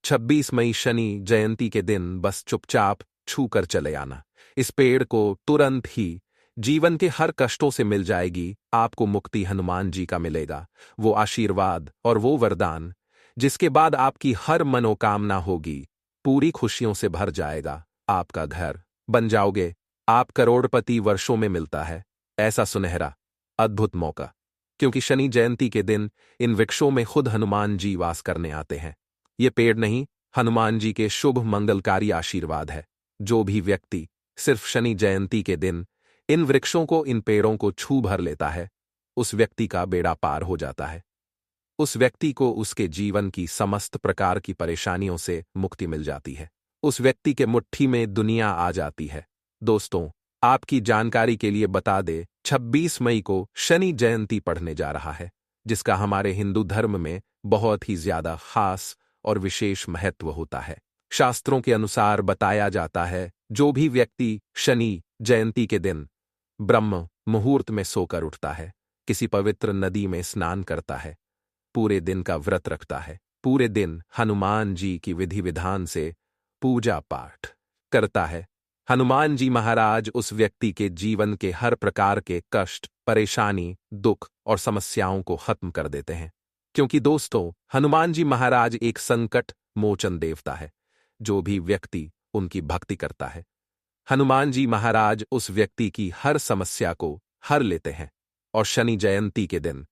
26 मई शनि जयंती के दिन बस चुपचाप छू कर चले आना। इस पेड़ को तुरंत ही जीवन के हर कष्टों से मिल जाएगी, आपको मुक्ति हनुमान जी का मिलेगा, वो आशीर्वाद और वो वरदान जिसके बाद आपकी हर मनोकामना होगी, पूरी खुशियों से भर जाएगा, आपका घर बन जाओगे, आप करोड़पति वर्षों में मिलता है ऐसा सुनहरा अद्भुत मौका। क्योंकि शनि जयंती के दिन इन वृक्षों में खुद हनुमान जी वास करने आते हैं। ये पेड़ नहीं, हनुमान जी के शुभ मंगलकारी आशीर्वाद है। जो भी व्यक्ति सिर्फ शनि जयंती के दिन इन वृक्षों को, इन पेड़ों को छू भर लेता है, उस व्यक्ति का बेड़ा पार हो जाता है। उस व्यक्ति को उसके जीवन की समस्त प्रकार की परेशानियों से मुक्ति मिल जाती है। उस व्यक्ति के मुट्ठी में दुनिया आ जाती है। दोस्तों, आपकी जानकारी के लिए बता दे, 26 मई को शनि जयंती पढ़ने जा रहा है, जिसका हमारे हिंदू धर्म में बहुत ही ज्यादा खास और विशेष महत्व होता है। शास्त्रों के अनुसार बताया जाता है, जो भी व्यक्ति शनि जयंती के दिन ब्रह्म मुहूर्त में सोकर उठता है, किसी पवित्र नदी में स्नान करता है, पूरे दिन का व्रत रखता है, पूरे दिन हनुमान जी की विधि विधान से पूजा पाठ करता है, हनुमान जी महाराज उस व्यक्ति के जीवन के हर प्रकार के कष्ट, परेशानी, दुख और समस्याओं को खत्म कर देते हैं। क्योंकि दोस्तों, हनुमान जी महाराज एक संकट मोचन देवता है। जो भी व्यक्ति उनकी भक्ति करता है, हनुमान जी महाराज उस व्यक्ति की हर समस्या को हर लेते हैं। और शनि जयंती के दिन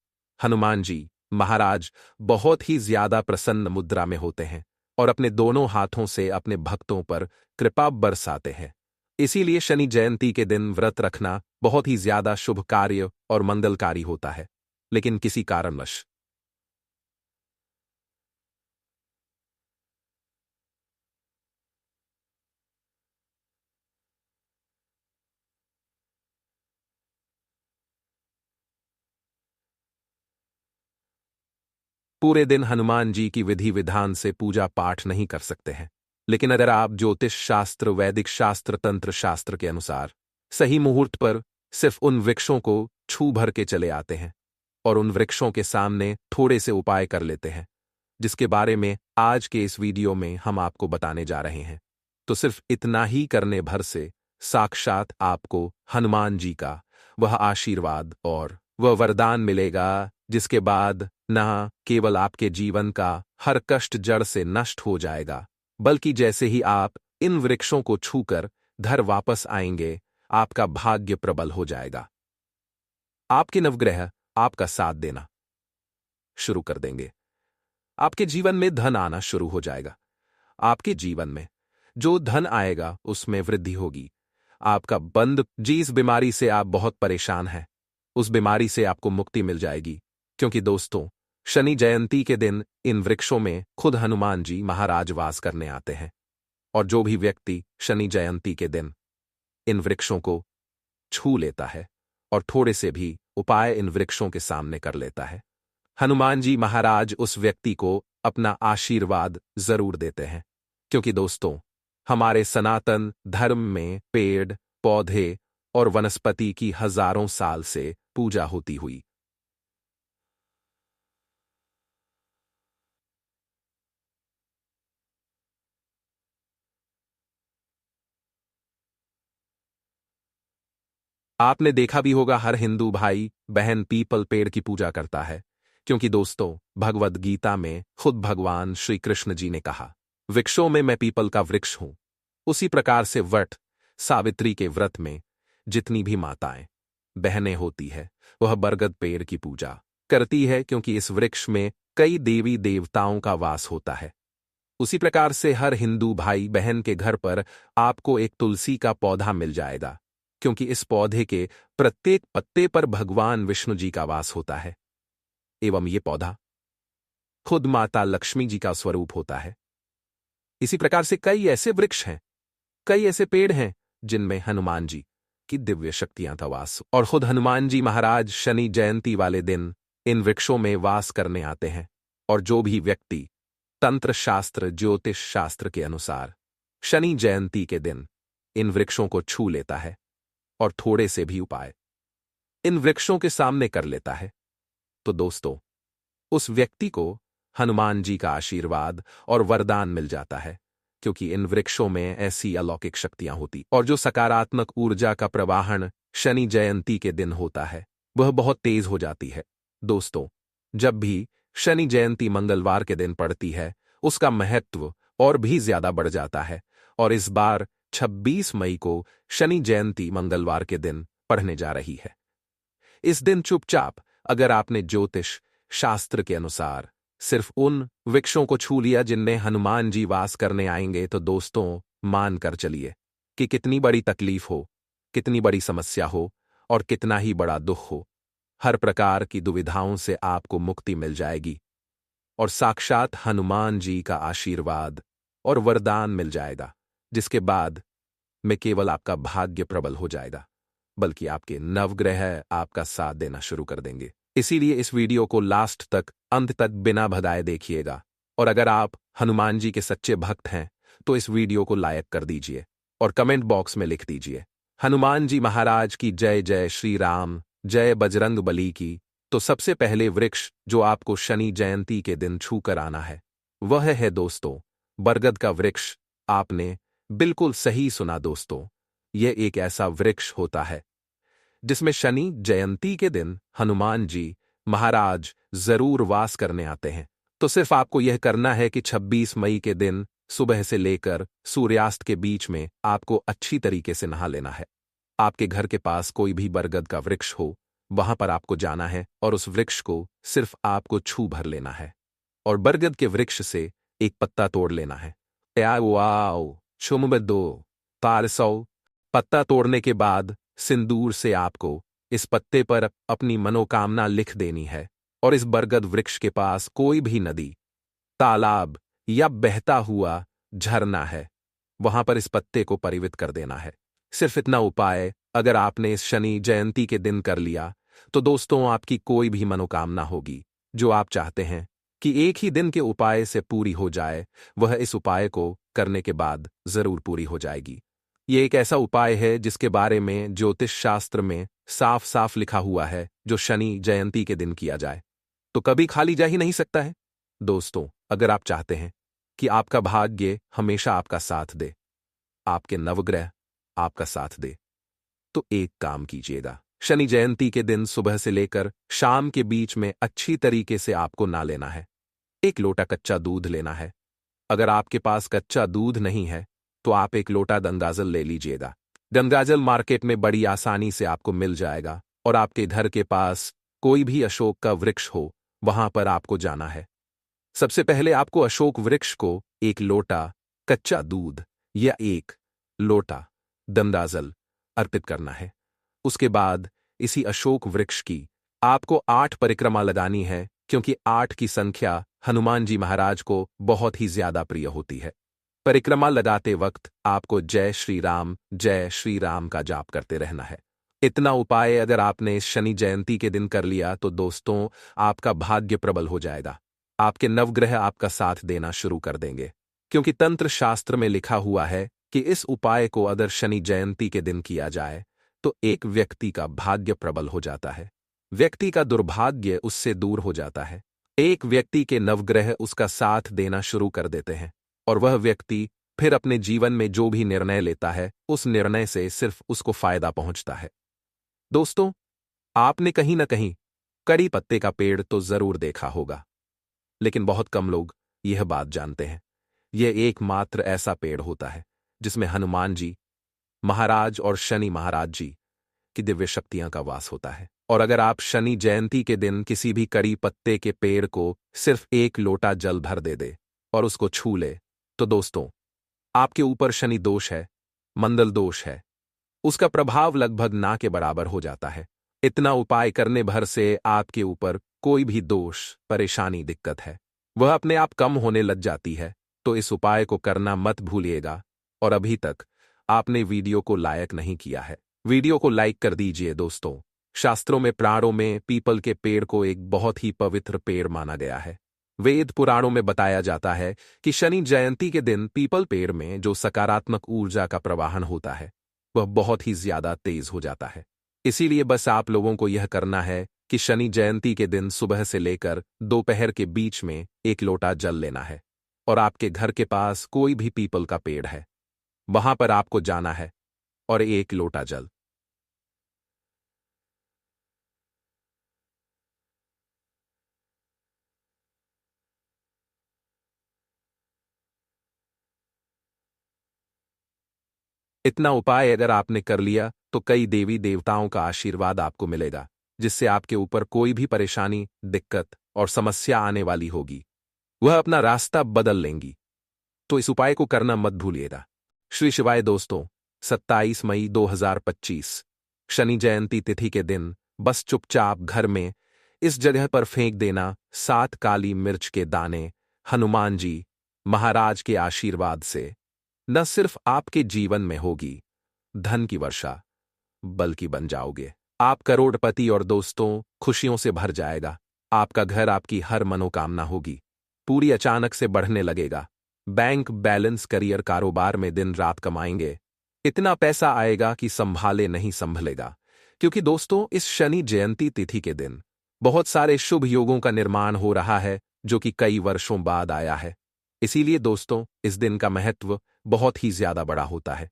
हनुमान जी महाराज बहुत ही ज्यादा प्रसन्न मुद्रा में होते हैं और अपने दोनों हाथों से अपने भक्तों पर कृपा बरसाते हैं। इसीलिए शनि जयंती के दिन व्रत रखना बहुत ही ज्यादा शुभ कार्य और मंगलकारी होता है। लेकिन किसी कारणवश पूरे दिन हनुमान जी की विधि विधान से पूजा पाठ नहीं कर सकते हैं। लेकिन अगर आप ज्योतिष शास्त्र, वैदिक शास्त्र, तंत्र शास्त्र के अनुसार सही मुहूर्त पर सिर्फ उन वृक्षों को छू भर के चले आते हैं और उन वृक्षों के सामने थोड़े से उपाय कर लेते हैं, जिसके बारे में आज के इस वीडियो में हम आपको बताने जा रहे हैं, तो सिर्फ इतना ही करने भर से साक्षात आपको हनुमान जी का वह आशीर्वाद और वह वरदान मिलेगा, जिसके बाद न केवल आपके जीवन का हर कष्ट जड़ से नष्ट हो जाएगा, बल्कि जैसे ही आप इन वृक्षों को छूकर घर वापस आएंगे, आपका भाग्य प्रबल हो जाएगा। आपके नवग्रह आपका साथ देना शुरू कर देंगे। आपके जीवन में धन आना शुरू हो जाएगा। आपके जीवन में जो धन आएगा उसमें वृद्धि होगी। आपका बंद जिस बीमारी से आप बहुत परेशान हैं, उस बीमारी से आपको मुक्ति मिल जाएगी। क्योंकि दोस्तों, शनि जयंती के दिन इन वृक्षों में खुद हनुमान जी महाराज वास करने आते हैं। और जो भी व्यक्ति शनि जयंती के दिन इन वृक्षों को छू लेता है और थोड़े से भी उपाय इन वृक्षों के सामने कर लेता है, हनुमान जी महाराज उस व्यक्ति को अपना आशीर्वाद जरूर देते हैं। क्योंकि दोस्तों, हमारे सनातन धर्म में पेड़, पौधे और वनस्पति की हजारों साल से पूजा होती हुई आपने देखा भी होगा, हर हिंदू भाई बहन पीपल पेड़ की पूजा करता है। क्योंकि दोस्तों, भगवद गीता में खुद भगवान श्री कृष्ण जी ने कहा, वृक्षों में मैं पीपल का वृक्ष हूं। उसी प्रकार से वट सावित्री के व्रत में जितनी भी माताएं बहनें होती है, वह बरगद पेड़ की पूजा करती है, क्योंकि इस वृक्ष में कई देवी देवताओं का वास होता है। उसी प्रकार से हर हिंदू भाई बहन के घर पर आपको एक तुलसी का पौधा मिल जाएगा, क्योंकि इस पौधे के प्रत्येक पत्ते पर भगवान विष्णु जी का वास होता है। एवं ये पौधा खुद माता लक्ष्मी जी का स्वरूप होता है। इसी प्रकार से कई ऐसे वृक्ष हैं, कई ऐसे पेड़ हैं जिनमें हनुमान जी की दिव्य शक्तियां का वास, और खुद हनुमान जी महाराज शनि जयंती वाले दिन इन वृक्षों में वास करने आते हैं। और जो भी व्यक्ति तंत्र शास्त्र, ज्योतिष शास्त्र के अनुसार शनि जयंती के दिन इन वृक्षों को छू लेता है और थोड़े से भी उपाय इन वृक्षों के सामने कर लेता है, तो दोस्तों, उस व्यक्ति को हनुमान जी का आशीर्वाद और वरदान मिल जाता है, क्योंकि इन वृक्षों में ऐसी अलौकिक शक्तियां होती और जो सकारात्मक ऊर्जा का प्रवाहन शनि जयंती के दिन होता है वह बहुत तेज हो जाती है। दोस्तों, जब भी शनि जयंती मंगलवार के दिन पड़ती है उसका महत्व और भी ज्यादा बढ़ जाता है, और इस बार 26 मई को शनि जयंती मंगलवार के दिन पढ़ने जा रही है। इस दिन चुपचाप अगर आपने ज्योतिष शास्त्र के अनुसार सिर्फ उन वृक्षों को छू लिया जिनमें हनुमान जी वास करने आएंगे, तो दोस्तों मान कर चलिए कि कितनी बड़ी तकलीफ हो, कितनी बड़ी समस्या हो और कितना ही बड़ा दुख हो, हर प्रकार की दुविधाओं से आपको मुक्ति मिल जाएगी और साक्षात हनुमान जी का आशीर्वाद और वरदान मिल जाएगा, जिसके बाद में केवल आपका भाग्य प्रबल हो जाएगा, बल्कि आपके नवग्रह आपका साथ देना शुरू कर देंगे। इसीलिए इस वीडियो को लास्ट तक, अंत तक बिना भगाए देखिएगा, और अगर आप हनुमान जी के सच्चे भक्त हैं तो इस वीडियो को लाइक कर दीजिए और कमेंट बॉक्स में लिख दीजिए हनुमान जी महाराज की जय, जय श्री राम, जय बजरंग बली की। तो सबसे पहले वृक्ष जो आपको शनि जयंती के दिन छू कर आना है वह है दोस्तों बरगद का वृक्ष। आपने बिल्कुल सही सुना दोस्तों, यह एक ऐसा वृक्ष होता है जिसमें शनि जयंती के दिन हनुमान जी महाराज जरूर वास करने आते हैं। तो सिर्फ आपको यह करना है कि 26 मई के दिन सुबह से लेकर सूर्यास्त के बीच में आपको अच्छी तरीके से नहा लेना है। आपके घर के पास कोई भी बरगद का वृक्ष हो वहां पर आपको जाना है और उस वृक्ष को सिर्फ आपको छू भर लेना है और बरगद के वृक्ष से एक पत्ता तोड़ लेना है। वाओ शुम दो तारसौ पत्ता तोड़ने के बाद सिंदूर से आपको इस पत्ते पर अपनी मनोकामना लिख देनी है और इस बरगद वृक्ष के पास कोई भी नदी, तालाब या बहता हुआ झरना है वहां पर इस पत्ते को परिवित कर देना है। सिर्फ इतना उपाय अगर आपने इस शनि जयंती के दिन कर लिया तो दोस्तों आपकी कोई भी मनोकामना होगी जो आप चाहते हैं कि एक ही दिन के उपाय से पूरी हो जाए, वह इस उपाय को करने के बाद जरूर पूरी हो जाएगी। ये एक ऐसा उपाय है जिसके बारे में ज्योतिष शास्त्र में साफ साफ लिखा हुआ है, जो शनि जयंती के दिन किया जाए तो कभी खाली जा ही नहीं सकता है। दोस्तों, अगर आप चाहते हैं कि आपका भाग्य हमेशा आपका साथ दे, आपके नवग्रह आपका साथ दे, तो एक काम कीजिएगा। शनि जयंती के दिन सुबह से लेकर शाम के बीच में अच्छी तरीके से आपको ना लेना है। एक लोटा कच्चा दूध लेना है। अगर आपके पास कच्चा दूध नहीं है तो आप एक लोटा गंगाजल ले लीजिएगा। गंगाजल मार्केट में बड़ी आसानी से आपको मिल जाएगा और आपके घर के पास कोई भी अशोक का वृक्ष हो वहां पर आपको जाना है। सबसे पहले आपको अशोक वृक्ष को एक लोटा कच्चा दूध या एक लोटा गंगाजल अर्पित करना है। उसके बाद इसी अशोक वृक्ष की आपको 8 परिक्रमा लगानी है, क्योंकि 8 की संख्या हनुमान जी महाराज को बहुत ही ज्यादा प्रिय होती है। परिक्रमा लगाते वक्त आपको जय श्री राम का जाप करते रहना है। इतना उपाय अगर आपने इस शनि जयंती के दिन कर लिया तो दोस्तों आपका भाग्य प्रबल हो जाएगा। आपके नवग्रह आपका साथ देना शुरू कर देंगे, क्योंकि तंत्र शास्त्र में लिखा हुआ है कि इस उपाय को अगर शनि जयंती के दिन किया जाए तो एक व्यक्ति का भाग्य प्रबल हो जाता है, व्यक्ति का दुर्भाग्य उससे दूर हो जाता है, एक व्यक्ति के नवग्रह उसका साथ देना शुरू कर देते हैं और वह व्यक्ति फिर अपने जीवन में जो भी निर्णय लेता है उस निर्णय से सिर्फ उसको फायदा पहुंचता है। दोस्तों, आपने कहीं ना कहीं कड़ी पत्ते का पेड़ तो जरूर देखा होगा, लेकिन बहुत कम लोग यह बात जानते हैं। यह एकमात्र ऐसा पेड़ होता है जिसमें हनुमान जी महाराज और शनि महाराज जी की दिव्य शक्तियां का वास होता है। और अगर आप शनि जयंती के दिन किसी भी कड़ी पत्ते के पेड़ को सिर्फ एक लोटा जल भर दे और उसको छू ले, तो दोस्तों आपके ऊपर शनि दोष है, मंगल दोष है, उसका प्रभाव लगभग ना के बराबर हो जाता है। इतना उपाय करने भर से आपके ऊपर कोई भी दोष, परेशानी, दिक्कत है वह अपने आप कम होने लग जाती है। तो इस उपाय को करना मत भूलिएगा। और अभी तक आपने वीडियो को लाइक नहीं किया है, वीडियो को लाइक कर दीजिए। दोस्तों, शास्त्रों में पुराणों में पीपल के पेड़ को एक बहुत ही पवित्र पेड़ माना गया है। वेद पुराणों में बताया जाता है कि शनि जयंती के दिन पीपल पेड़ में जो सकारात्मक ऊर्जा का प्रवाहन होता है वह बहुत ही ज्यादा तेज हो जाता है। इसीलिए बस आप लोगों को यह करना है कि शनि जयंती के दिन सुबह से लेकर दोपहर के बीच में एक लोटा जल लेना है और आपके घर के पास कोई भी पीपल का पेड़ है, वहां पर आपको जाना है और एक लोटा जल इतना उपाय अगर आपने कर लिया तो कई देवी देवताओं का आशीर्वाद आपको मिलेगा, जिससे आपके ऊपर कोई भी परेशानी, दिक्कत और समस्या आने वाली होगी वह अपना रास्ता बदल लेंगी। तो इस उपाय को करना मत भूलिएगा। श्री शिवाय दोस्तों, 27 मई 2025 शनि जयंती तिथि के दिन बस चुपचाप घर में इस जगह पर फेंक देना 7 काली मिर्च के दाने। हनुमान जी महाराज के आशीर्वाद से न सिर्फ आपके जीवन में होगी धन की वर्षा, बल्कि बन जाओगे आप करोड़पति और दोस्तों खुशियों से भर जाएगा। आपका घर, आपकी हर मनोकामना होगी पूरी अचानक से बढ़ने लगेगा। बैंक बैलेंस, करियर, कारोबार में दिन रात कमाएंगे, इतना पैसा आएगा कि संभाले नहीं संभलेगा। क्योंकि दोस्तों इस शनि जयंती तिथि के दिन बहुत सारे शुभ योगों का निर्माण हो रहा है जो कि कई वर्षों बाद आया है। इसीलिए दोस्तों इस दिन का महत्व बहुत ही ज्यादा बड़ा होता है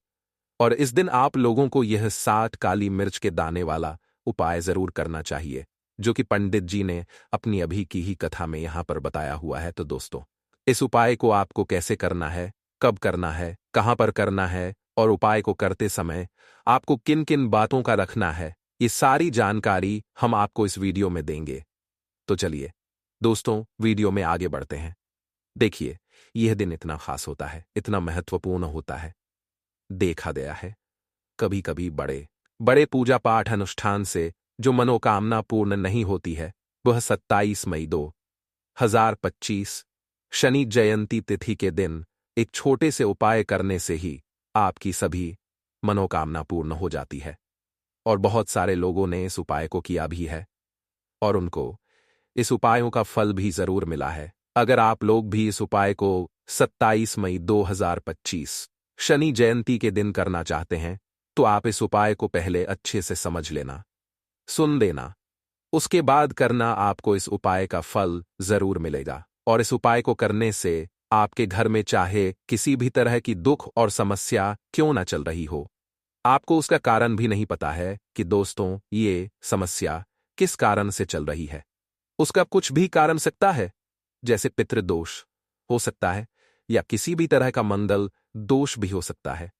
और इस दिन आप लोगों को यह 7 काली मिर्च के दाने वाला उपाय जरूर करना चाहिए, जो कि पंडित जी ने अपनी अभी की ही कथा में यहां पर बताया हुआ है। तो दोस्तों इस उपाय को आपको कैसे करना है, कब करना है, कहां पर करना है और उपाय को करते समय आपको किन किन बातों का रखना है, ये सारी जानकारी हम आपको इस वीडियो में देंगे। तो चलिए दोस्तों वीडियो में आगे बढ़ते हैं। देखिए यह दिन इतना खास होता है, इतना महत्वपूर्ण होता है। देखा गया है कभी कभी बड़े बड़े पूजा पाठ अनुष्ठान से जो मनोकामना पूर्ण नहीं होती है, वह 27 मई 2025 शनि जयंती तिथि के दिन एक छोटे से उपाय करने से ही आपकी सभी मनोकामना पूर्ण हो जाती है। और बहुत सारे लोगों ने इस उपाय को किया भी है और उनको इस उपायों का फल भी जरूर मिला है। अगर आप लोग भी इस उपाय को 27 मई 2025 शनि जयंती के दिन करना चाहते हैं तो आप इस उपाय को पहले अच्छे से समझ लेना, सुन देना, उसके बाद करना। आपको इस उपाय का फल जरूर मिलेगा और इस उपाय को करने से आपके घर में चाहे किसी भी तरह की दुख और समस्या क्यों ना चल रही हो, आपको उसका कारण भी नहीं पता है कि दोस्तों ये समस्या किस कारण से चल रही है। उसका कुछ भी कारण सकता है, जैसे पितृदोष हो सकता है या किसी भी तरह का मंगल दोष भी हो सकता है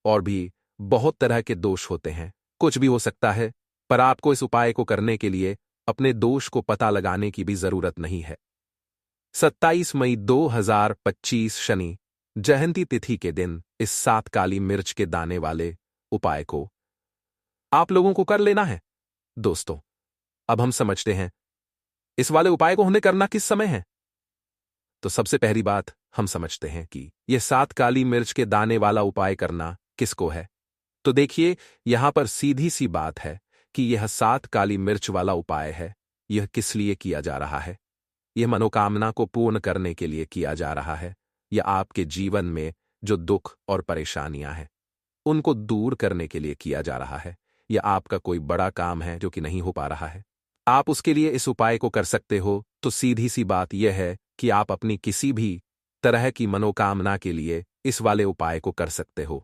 और भी बहुत तरह के दोष होते हैं, कुछ भी हो सकता है। पर आपको इस उपाय को करने के लिए अपने दोष को पता लगाने की भी जरूरत नहीं है। 27 मई 2025 शनि जयंती तिथि के दिन इस 7 काली मिर्च के दाने वाले उपाय को आप लोगों को कर लेना है। दोस्तों अब हम समझते हैं इस वाले उपाय को हमें करना किस समय है। तो सबसे पहली बात हम समझते हैं कि यह 7 काली मिर्च के दाने वाला उपाय करना किसको है। तो देखिए यहां पर सीधी सी बात है कि यह 7 काली मिर्च वाला उपाय है। यह किस लिए किया जा रहा है? यह मनोकामना को पूर्ण करने के लिए किया जा रहा है, या आपके जीवन में जो दुख और परेशानियां हैं उनको दूर करने के लिए किया जा रहा है, या आपका कोई बड़ा काम है जो कि नहीं हो पा रहा है, आप उसके लिए इस उपाय को कर सकते हो। तो सीधी सी बात यह है कि आप अपनी किसी भी तरह की मनोकामना के लिए इस वाले उपाय को कर सकते हो।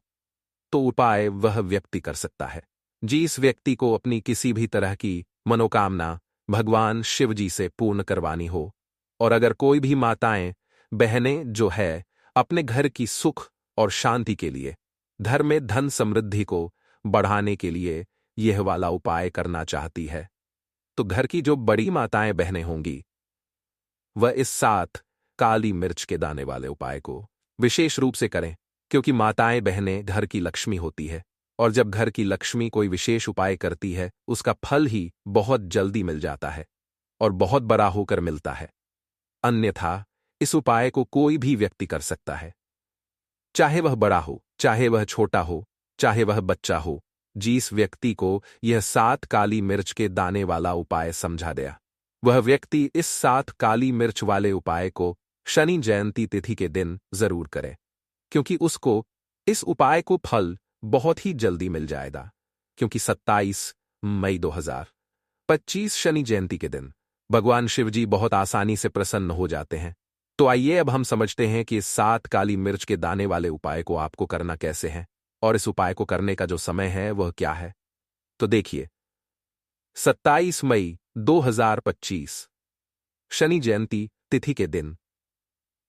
तो उपाय वह व्यक्ति कर सकता है जिस व्यक्ति को अपनी किसी भी तरह की मनोकामना भगवान शिव जी से पूर्ण करवानी हो। और अगर कोई भी माताएं बहनें जो है अपने घर की सुख और शांति के लिए, घर में धन समृद्धि को बढ़ाने के लिए यह वाला उपाय करना चाहती है, तो घर की जो बड़ी माताएं बहनें होंगी वह इस 7 काली मिर्च के दाने वाले उपाय को विशेष रूप से करें, क्योंकि माताएं बहनें घर की लक्ष्मी होती है और जब घर की लक्ष्मी कोई विशेष उपाय करती है उसका फल ही बहुत जल्दी मिल जाता है और बहुत बड़ा होकर मिलता है। अन्यथा इस उपाय को कोई भी व्यक्ति कर सकता है, चाहे वह बड़ा हो, चाहे वह छोटा हो, चाहे वह बच्चा हो। जिस व्यक्ति को यह 7 काली मिर्च के दाने वाला उपाय समझा गया, वह व्यक्ति इस 7 काली मिर्च वाले उपाय को शनि जयंती तिथि के दिन जरूर करे, क्योंकि उसको इस उपाय को फल बहुत ही जल्दी मिल जाएगा। क्योंकि 27 मई 2025 25 शनि जयंती के दिन भगवान शिवजी बहुत आसानी से प्रसन्न हो जाते हैं। तो आइए अब हम समझते हैं कि इस 7 काली मिर्च के दाने वाले उपाय को आपको करना कैसे है और इस उपाय को करने का जो समय है वह क्या है। तो देखिए, 27 मई 2025 शनि जयंती तिथि के दिन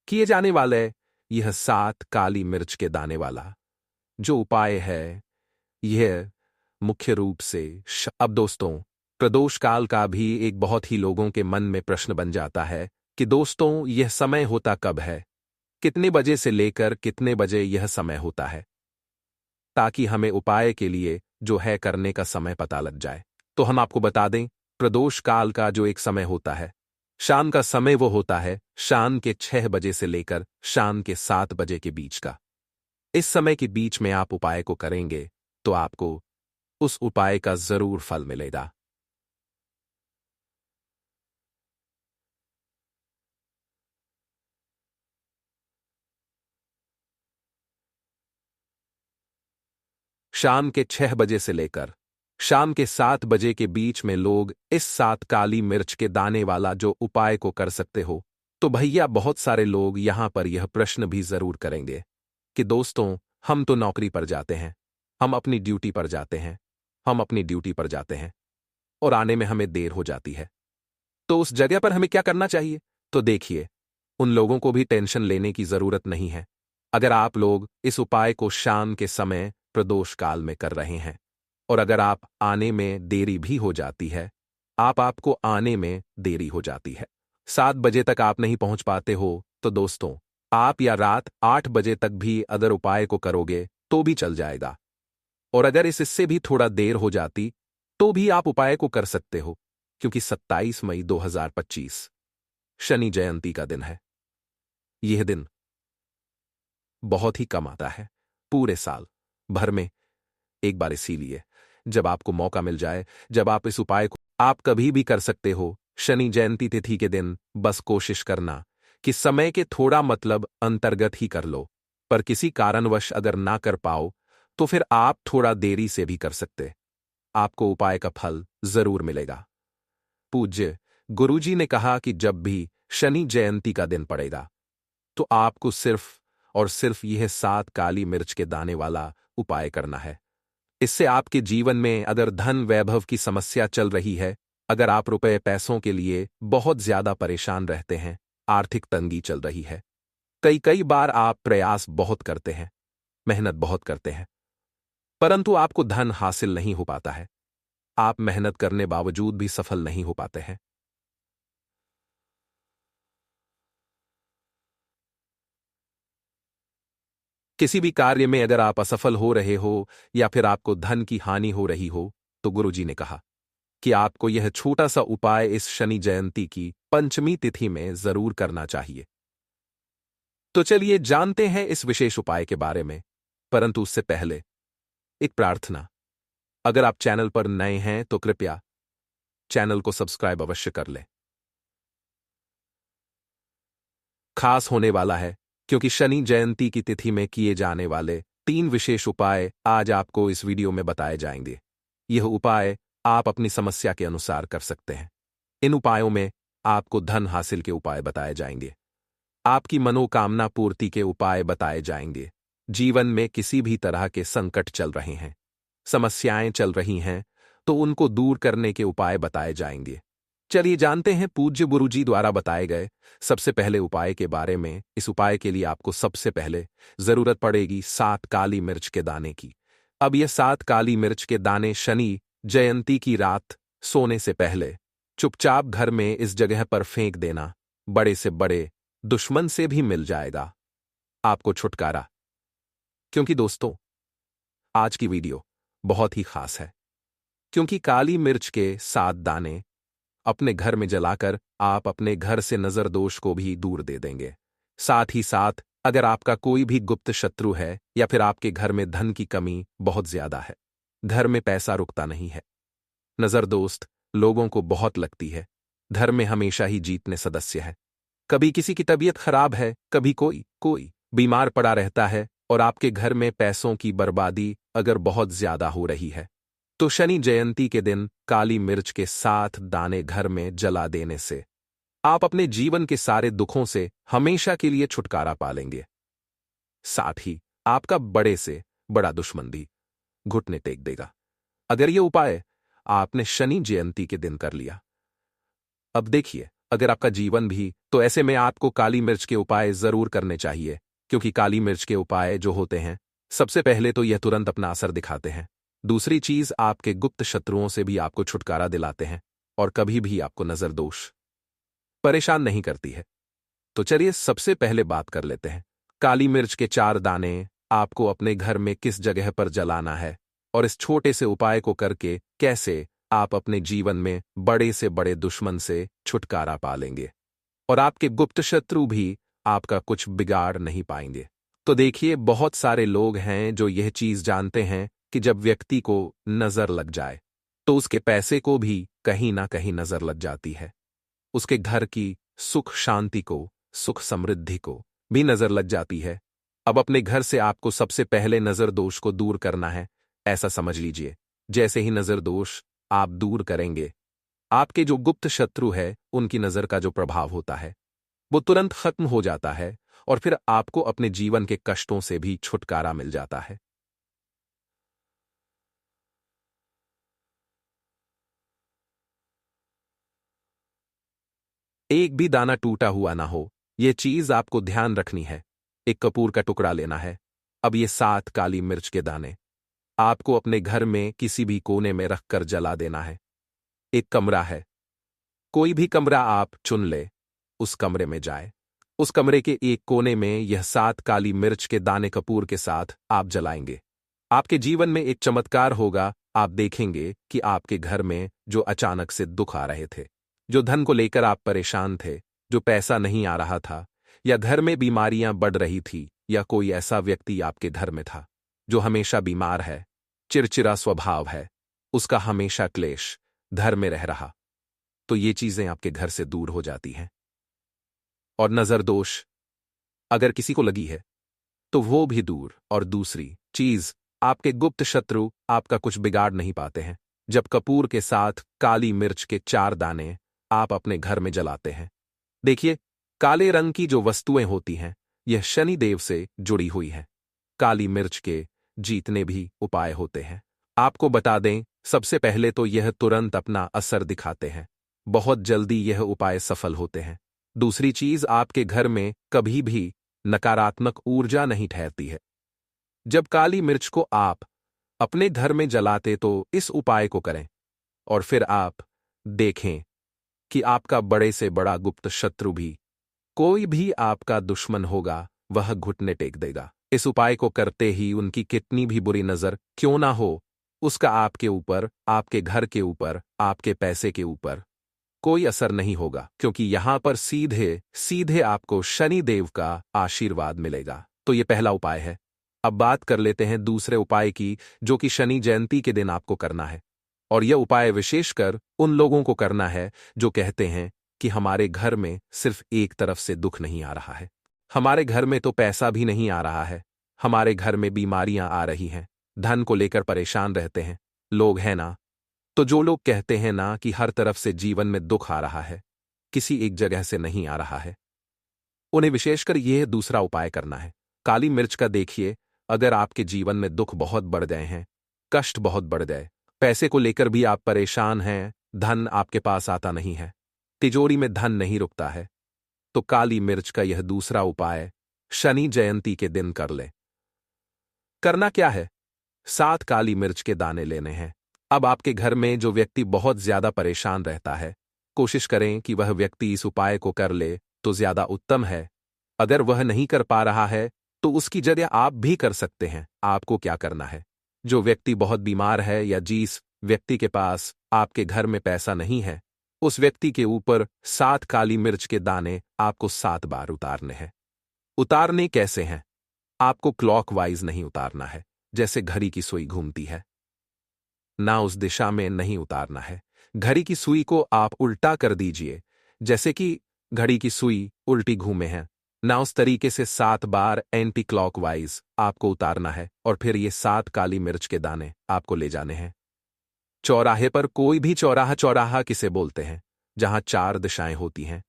किए जाने वाले यह 7 काली मिर्च के दाने वाला जो उपाय है, यह मुख्य रूप से अब दोस्तों, प्रदोष काल का भी एक बहुत ही लोगों के मन में प्रश्न बन जाता है कि दोस्तों यह समय होता कब है, कितने बजे से लेकर कितने बजे यह समय होता है, ताकि हमें उपाय के लिए जो है करने का समय पता लग जाए। तो हम आपको बता दें, प्रदोष काल का जो एक समय होता है, शाम का समय वो होता है शाम के 6 बजे से लेकर शाम के 7 बजे के बीच का। इस समय के बीच में आप उपाय को करेंगे तो आपको उस उपाय का जरूर फल मिलेगा। शाम के 6 बजे से लेकर शाम के 7 बजे के बीच में लोग इस 7 काली मिर्च के दाने वाला जो उपाय को कर सकते हो। तो भैया बहुत सारे लोग यहां पर यह प्रश्न भी जरूर करेंगे कि दोस्तों हम तो नौकरी पर जाते हैं, हम अपनी ड्यूटी पर जाते हैं, हम अपनी ड्यूटी पर जाते हैं और आने में हमें देर हो जाती है, तो उस जगह पर हमें क्या करना चाहिए। तो देखिए, उन लोगों को भी टेंशन लेने की जरूरत नहीं है। अगर आप लोग इस उपाय को शाम के समय प्रदोष काल में कर रहे हैं और अगर आप आने में देरी भी हो जाती है, आपको आने में देरी हो जाती है, 7 बजे तक आप नहीं पहुंच पाते हो, तो दोस्तों आप या रात 8 बजे तक भी अगर उपाय को करोगे तो भी चल जाएगा। और अगर इससे भी थोड़ा देर हो जाती तो भी आप उपाय को कर सकते हो, क्योंकि 27 मई 2025 शनि जयंती का दिन है। यह दिन बहुत ही कम आता है पूरे साल भर में एक बार, इसीलिए जब आपको मौका मिल जाए, जब आप इस उपाय को आप कभी भी कर सकते हो शनि जयंती तिथि के दिन, बस कोशिश करना कि समय के थोड़ा मतलब अंतर्गत ही कर लो। पर किसी कारणवश अगर ना कर पाओ तो फिर आप थोड़ा देरी से भी कर सकते, आपको उपाय का फल जरूर मिलेगा। पूज्य गुरुजी ने कहा कि जब भी शनि जयंती का दिन पड़ेगा तो आपको सिर्फ और सिर्फ यह 7 काली मिर्च के दाने वाला उपाय करना है। इससे आपके जीवन में अगर धन वैभव की समस्या चल रही है, अगर आप रुपए पैसों के लिए बहुत ज्यादा परेशान रहते हैं, आर्थिक तंगी चल रही है, कई कई बार आप प्रयास बहुत करते हैं, मेहनत बहुत करते हैं, परंतु आपको धन हासिल नहीं हो पाता है, आप मेहनत करने बावजूद भी सफल नहीं हो पाते हैं। किसी भी कार्य में अगर आप असफल हो रहे हो या फिर आपको धन की हानि हो रही हो, तो गुरुजी ने कहा कि आपको यह छोटा सा उपाय इस शनि जयंती की पंचमी तिथि में जरूर करना चाहिए। तो चलिए जानते हैं इस विशेष उपाय के बारे में, परंतु उससे पहले एक प्रार्थना। अगर आप चैनल पर नए हैं तो कृपया चैनल को सब्सक्राइब अवश्य कर लें। खास होने वाला है क्योंकि शनि जयंती की तिथि में किए जाने वाले 3 विशेष उपाय आज आपको इस वीडियो में बताए जाएंगे। यह उपाय आप अपनी समस्या के अनुसार कर सकते हैं। इन उपायों में आपको धन हासिल के उपाय बताए जाएंगे, आपकी मनोकामना पूर्ति के उपाय बताए जाएंगे, जीवन में किसी भी तरह के संकट चल रहे हैं, समस्याएं चल रही हैं, तो उनको दूर करने के उपाय बताए जाएंगे। चलिए जानते हैं पूज्य गुरुजी द्वारा बताए गए सबसे पहले उपाय के बारे में। इस उपाय के लिए आपको सबसे पहले जरूरत पड़ेगी 7 काली मिर्च के दाने की। अब यह 7 काली मिर्च के दाने शनि जयंती की रात सोने से पहले चुपचाप घर में इस जगह पर फेंक देना, बड़े से बड़े दुश्मन से भी मिल जाएगा आपको छुटकारा। क्योंकि दोस्तों आज की वीडियो बहुत ही खास है, क्योंकि काली मिर्च के 7 दाने अपने घर में जलाकर आप अपने घर से नजर दोष को भी दूर दे देंगे। साथ ही साथ अगर आपका कोई भी गुप्त शत्रु है या फिर आपके घर में धन की कमी बहुत ज्यादा है, घर में पैसा रुकता नहीं है, नजर दोस्त लोगों को बहुत लगती है, घर में हमेशा ही जीतने सदस्य है, कभी किसी की तबीयत खराब है, कभी कोई कोई बीमार पड़ा रहता है और आपके घर में पैसों की बर्बादी अगर बहुत ज्यादा हो रही है, तो शनि जयंती के दिन काली मिर्च के 7 दाने घर में जला देने से आप अपने जीवन के सारे दुखों से हमेशा के लिए छुटकारा पालेंगे। साथ ही आपका बड़े से बड़ा दुश्मन भी घुटने टेक देगा। अगर यह उपाय आपने शनि जयंती के दिन कर लिया, अब देखिए, अगर आपका जीवन भी, तो ऐसे में आपको काली मिर्च के उपाय जरूर करने चाहिए, क्योंकि काली मिर्च के उपाय जो होते हैं, सबसे पहले तो यह तुरंत अपना असर दिखाते हैं। दूसरी चीज, आपके गुप्त शत्रुओं से भी आपको छुटकारा दिलाते हैं और कभी भी आपको नजर दोष परेशान नहीं करती है। तो चलिए सबसे पहले बात कर लेते हैं, काली मिर्च के 4 दाने आपको अपने घर में किस जगह पर जलाना है और इस छोटे से उपाय को करके कैसे आप अपने जीवन में बड़े से बड़े दुश्मन से छुटकारा पालेंगे और आपके गुप्त शत्रु भी आपका कुछ बिगाड़ नहीं पाएंगे। तो देखिए, बहुत सारे लोग हैं जो यह चीज जानते हैं कि जब व्यक्ति को नजर लग जाए तो उसके पैसे को भी कहीं ना कहीं नजर लग जाती है, उसके घर की सुख शांति को, सुख समृद्धि को भी नजर लग जाती है। अब अपने घर से आपको सबसे पहले नजर दोष को दूर करना है। ऐसा समझ लीजिए, जैसे ही नजर दोष आप दूर करेंगे, आपके जो गुप्त शत्रु है उनकी नजर का जो प्रभाव होता है वो तुरंत खत्म हो जाता है और फिर आपको अपने जीवन के कष्टों से भी छुटकारा मिल जाता है। एक भी दाना टूटा हुआ ना हो, यह चीज आपको ध्यान रखनी है। एक कपूर का टुकड़ा लेना है। अब ये 7 काली मिर्च के दाने आपको अपने घर में किसी भी कोने में रखकर जला देना है। एक कमरा है, कोई भी कमरा आप चुन ले, उस कमरे में जाए। उस कमरे के एक कोने में यह 7 काली मिर्च के दाने कपूर के साथ आप जलाएंगे। आपके जीवन में एक चमत्कार होगा। आप देखेंगे कि आपके घर में जो अचानक से दुख आ रहे थे, जो धन को लेकर आप परेशान थे, जो पैसा नहीं आ रहा था, या घर में बीमारियां बढ़ रही थी, या कोई ऐसा व्यक्ति आपके घर में था जो हमेशा बीमार है, चिड़चिड़ा स्वभाव है, उसका हमेशा क्लेश घर में रह रहा, तो ये चीजें आपके घर से दूर हो जाती हैं। और नजर दोष अगर किसी को लगी है तो वो भी दूर। और दूसरी चीज, आपके गुप्त शत्रु आपका कुछ बिगाड़ नहीं पाते हैं जब कपूर के साथ काली मिर्च के 4 दाने आप अपने घर में जलाते हैं। देखिए, काले रंग की जो वस्तुएं होती हैं, यह शनि देव से जुड़ी हुई हैं। काली मिर्च के जीतने भी उपाय होते हैं। आपको बता दें, सबसे पहले तो यह तुरंत अपना असर दिखाते हैं, बहुत जल्दी यह उपाय सफल होते हैं। दूसरी चीज, आपके घर में कभी भी नकारात्मक ऊर्जा नहीं ठहरती है। जब काली मिर्च को आप अपने घर में जलाते तो इस उपाय को करें और फिर आप देखें कि आपका बड़े से बड़ा गुप्त शत्रु भी, कोई भी आपका दुश्मन होगा, वह घुटने टेक देगा। इस उपाय को करते ही उनकी कितनी भी बुरी नजर क्यों ना हो, उसका आपके ऊपर, आपके घर के ऊपर, आपके पैसे के ऊपर कोई असर नहीं होगा, क्योंकि यहां पर सीधे सीधे आपको शनि देव का आशीर्वाद मिलेगा। तो यह पहला उपाय है। अब बात कर लेते हैं दूसरे उपाय की, जो कि शनि जयंती के दिन आपको करना है। और यह उपाय विशेषकर उन लोगों को करना है जो कहते हैं कि हमारे घर में सिर्फ एक तरफ से दुख नहीं आ रहा है, हमारे घर में तो पैसा भी नहीं आ रहा है, हमारे घर में बीमारियां आ रही हैं, धन को लेकर परेशान रहते हैं लोग, है ना। तो जो लोग कहते हैं ना कि हर तरफ से जीवन में दुख आ रहा है, किसी एक जगह से नहीं आ रहा है, उन्हें विशेषकर यह दूसरा उपाय करना है। काली मिर्च का देखिए, अगर आपके जीवन में दुख बहुत बढ़ गए हैं, कष्ट बहुत बढ़ गए, पैसे को लेकर भी आप परेशान हैं, धन आपके पास आता नहीं है, तिजोरी में धन नहीं रुकता है, तो काली मिर्च का यह दूसरा उपाय शनि जयंती के दिन कर ले। करना क्या है? 7 काली मिर्च के दाने लेने हैं। अब आपके घर में जो व्यक्ति बहुत ज्यादा परेशान रहता है, कोशिश करें कि वह व्यक्ति इस उपाय को कर ले तो ज्यादा उत्तम है। अगर वह नहीं कर पा रहा है तो उसकी जगह आप भी कर सकते हैं। आपको क्या करना है, जो व्यक्ति बहुत बीमार है या जिस व्यक्ति के पास आपके घर में पैसा नहीं है, उस व्यक्ति के ऊपर 7 काली मिर्च के दाने आपको 7 बार उतारने हैं। उतारने कैसे हैं? आपको क्लॉकवाइज नहीं उतारना है, जैसे घड़ी की सुई घूमती है, ना उस दिशा में नहीं उतारना है। घड़ी की सुई को आप उल्टा कर दीजिए, जैसे कि घड़ी की सुई उल्टी घूमे है, ना उस तरीके से 7 बार एंटी क्लॉकवाइज आपको उतारना है और फिर ये 7 काली मिर्च के दाने आपको ले जाने हैं। चौराहे पर कोई भी चौराहा, चौराहा किसे बोलते हैं? जहां चार दिशाएं होती हैं,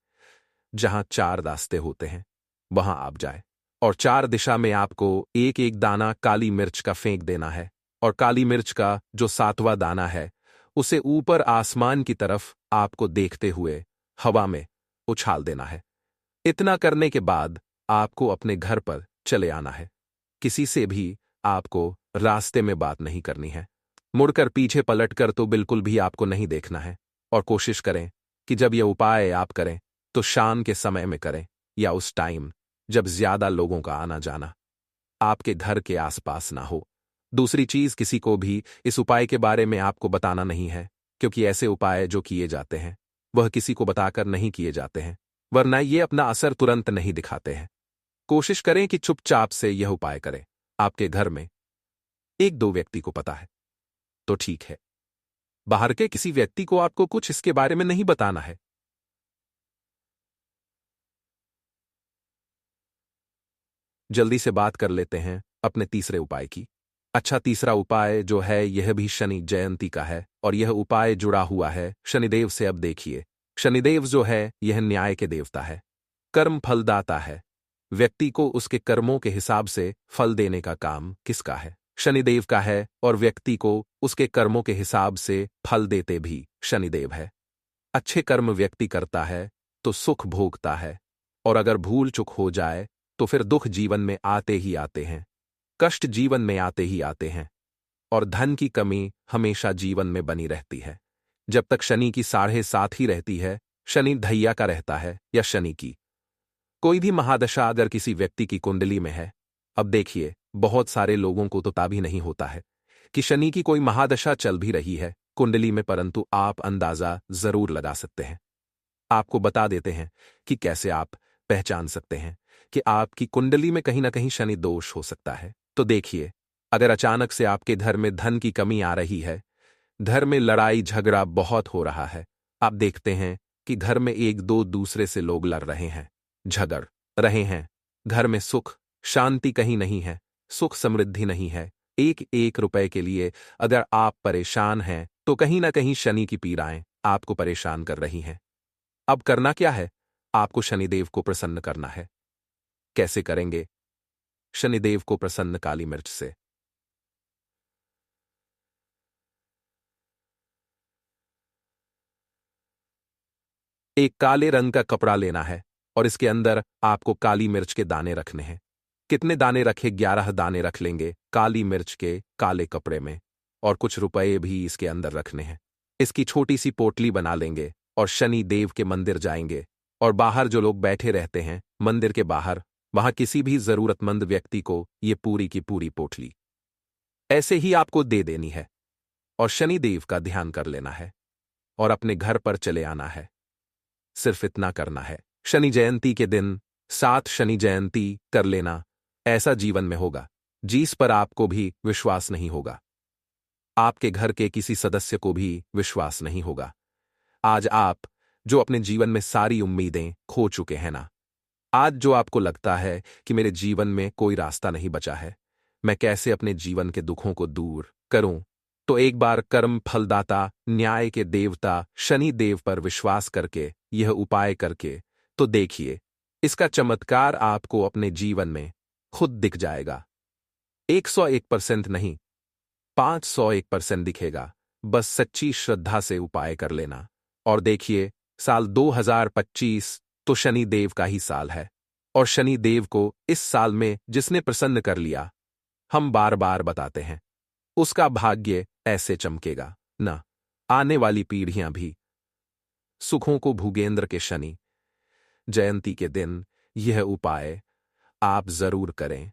जहां चार रास्ते होते हैं, वहां आप जाए और चार दिशा में आपको एक एक दाना काली मिर्च का फेंक देना है और काली मिर्च का जो सातवां दाना है उसे ऊपर आसमान की तरफ आपको देखते हुए हवा में उछाल देना है। इतना करने के बाद आपको अपने घर पर चले आना है। किसी से भी आपको रास्ते में बात नहीं करनी है। मुड़कर पीछे पलटकर तो बिल्कुल भी आपको नहीं देखना है और कोशिश करें कि जब यह उपाय आप करें तो शाम के समय में करें या उस टाइम जब ज्यादा लोगों का आना जाना आपके घर के आसपास ना हो। दूसरी चीज, किसी को भी इस उपाय के बारे में आपको बताना नहीं है, क्योंकि ऐसे उपाय जो किए जाते हैं वह किसी को बताकर नहीं किए जाते हैं, वरना ये अपना असर तुरंत नहीं दिखाते हैं। कोशिश करें कि चुपचाप से यह उपाय करें। आपके घर में एक दो व्यक्ति को पता है तो ठीक है, बाहर के किसी व्यक्ति को आपको कुछ इसके बारे में नहीं बताना है। जल्दी से बात कर लेते हैं अपने तीसरे उपाय की। अच्छा, तीसरा उपाय जो है यह भी शनि जयंती का है और यह उपाय जुड़ा हुआ है शनिदेव से। अब देखिए, शनिदेव जो है यह न्याय के देवता है, कर्म फलदाता है। व्यक्ति को उसके कर्मों के हिसाब से फल देने का काम किसका है? शनिदेव का है। और व्यक्ति को उसके कर्मों के हिसाब से फल देते भी शनिदेव है। अच्छे कर्म व्यक्ति करता है तो सुख भोगता है, और अगर भूल चूक हो जाए तो फिर दुख जीवन में आते ही आते हैं, कष्ट जीवन में आते ही आते हैं, और धन की कमी हमेशा जीवन में बनी रहती है। जब तक शनि की 7.5 ही रहती है, शनि ढैया का रहता है या शनि की कोई भी महादशा अगर किसी व्यक्ति की कुंडली में है। अब देखिए, बहुत सारे लोगों को तो ताभी नहीं होता है कि शनि की कोई महादशा चल भी रही है कुंडली में, परंतु आप अंदाजा जरूर लगा सकते हैं। आपको बता देते हैं कि कैसे आप पहचान सकते हैं कि आपकी कुंडली में कहीं ना कहीं शनि दोष हो सकता है। तो देखिए, अगर अचानक से आपके घर में धन की कमी आ रही है, घर में लड़ाई झगड़ा बहुत हो रहा है, आप देखते हैं कि घर में एक दो दूसरे से लोग लड़ रहे हैं, झगड़ रहे हैं, घर में सुख शांति कहीं नहीं है, सुख समृद्धि नहीं है, एक एक रुपए के लिए अगर आप परेशान हैं तो कहीं ना कहीं शनि की पीड़ाएं आपको परेशान कर रही हैं। अब करना क्या है? आपको शनिदेव को प्रसन्न करना है। कैसे करेंगे? शनिदेव को प्रसन्न काली मिर्च से। एक काले रंग का कपड़ा लेना है और इसके अंदर आपको काली मिर्च के दाने रखने हैं। कितने दाने रखे? 11 दाने रख लेंगे काली मिर्च के काले कपड़े में, और कुछ रुपए भी इसके अंदर रखने हैं। इसकी छोटी सी पोटली बना लेंगे और शनि देव के मंदिर जाएंगे, और बाहर जो लोग बैठे रहते हैं मंदिर के बाहर, वहां किसी भी जरूरतमंद व्यक्ति को ये पूरी की पूरी पोटली ऐसे ही आपको दे देनी है और शनि देव का ध्यान कर लेना है और अपने घर पर चले आना है। सिर्फ इतना करना है। शनि जयंती के दिन 7 शनि जयंती कर लेना। ऐसा जीवन में होगा जिस पर आपको भी विश्वास नहीं होगा, आपके घर के किसी सदस्य को भी विश्वास नहीं होगा। आज आप जो अपने जीवन में सारी उम्मीदें खो चुके हैं ना, आज जो आपको लगता है कि मेरे जीवन में कोई रास्ता नहीं बचा है, मैं कैसे अपने जीवन के दुखों को दूर करूं, तो एक बार कर्म फलदाता न्याय के देवता शनि देव पर विश्वास करके यह उपाय करके तो देखिए, इसका चमत्कार आपको अपने जीवन में खुद दिख जाएगा। 101% नहीं, 501% दिखेगा। बस सच्ची श्रद्धा से उपाय कर लेना और देखिए, साल 2025 तो शनि देव का ही साल है, और शनि देव को इस साल में जिसने प्रसन्न कर लिया, हम बार बार बताते हैं, उसका भाग्य ऐसे चमकेगा न, आने वाली पीढ़ियां भी सुखों को भूगेंद्र के शनि जयंती के दिन यह उपाय आप जरूर करें।